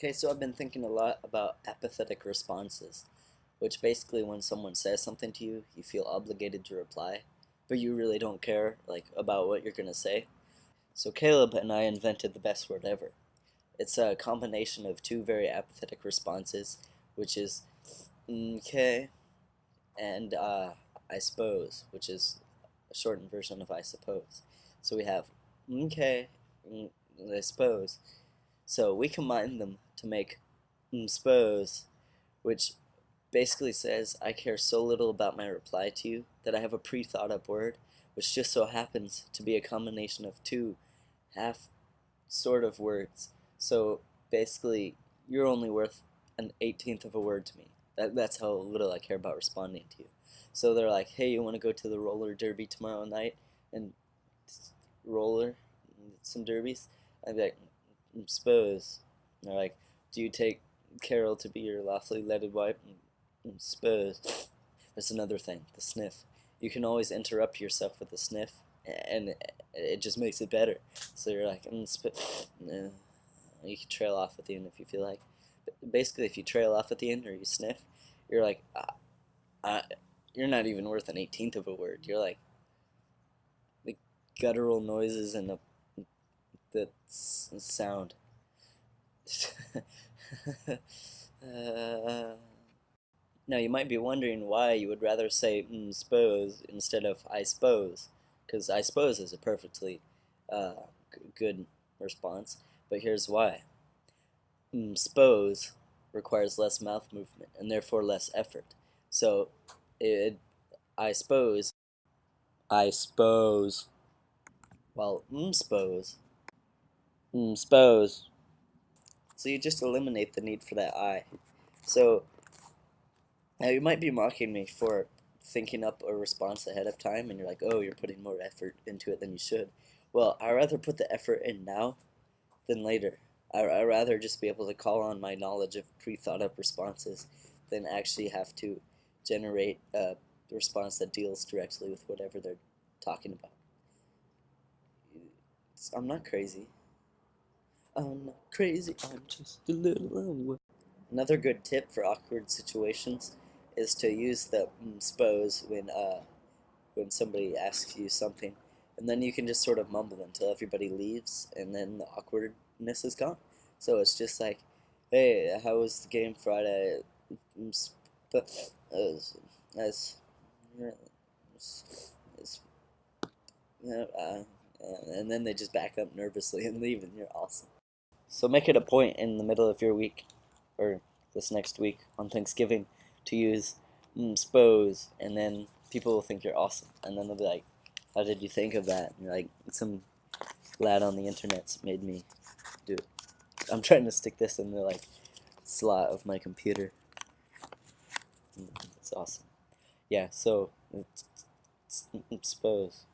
Okay, so I've been thinking a lot about apathetic responses, which basically when someone says something to you, you feel obligated to reply, but you really don't care about what you're gonna say. So Caleb and I invented the best word ever. It's a combination of two very apathetic responses, which is okay and I suppose, which is a shortened version of I suppose. So we have okay, I suppose. So we combine them to make Mmmspose, which basically says I care so little about my reply to you that I have a pre-thought up word, which just so happens to be a combination of two half sort of words. So basically, you're only worth an 18th of a word to me. That's how little I care about responding to you. So they're like, hey, you want to go to the roller derby tomorrow night and roller some derbies? I'd be like, suppose. And they're like, do you take Carol to be your lawfully wedded wife? Suppose. That's another thing, the sniff. You can always interrupt yourself with a sniff, and it just makes it better. So you're like, no. You can trail off at the end if you feel like. But basically, if you trail off at the end or you sniff, you're like, you're not even worth an 18th of a word. You're like the guttural noises and the sound. uh, Now you might be wondering why you would rather say suppose instead of I suppose, because I suppose is a perfectly good response, but here's why. Suppose requires less mouth movement and therefore less effort. So it, I suppose, while suppose. So you just eliminate the need for that I. So now you might be mocking me for thinking up a response ahead of time, and you're like, oh, you're putting more effort into it than you should. Well, I'd rather put the effort in now than later. I'd rather just be able to call on my knowledge of pre-thought up responses than actually have to generate a response that deals directly with whatever they're talking about. I'm not crazy. I'm not crazy, I'm just a little unwell. Another good tip for awkward situations is to use the suppose when somebody asks you something, and then you can just sort of mumble until everybody leaves, and then the awkwardness is gone. So it's just like, hey, how was the game Friday? But as and then they just back up nervously and leave, and you're awesome. So make it a point in the middle of your week, or this next week on Thanksgiving, to use Mmmspose, and then people will think you're awesome, and then they'll be like, how did you think of that? And you're like, some lad on the internet made me do it. I'm trying to stick this in the slot of my computer. It's awesome. Yeah, so it's Mmmspose.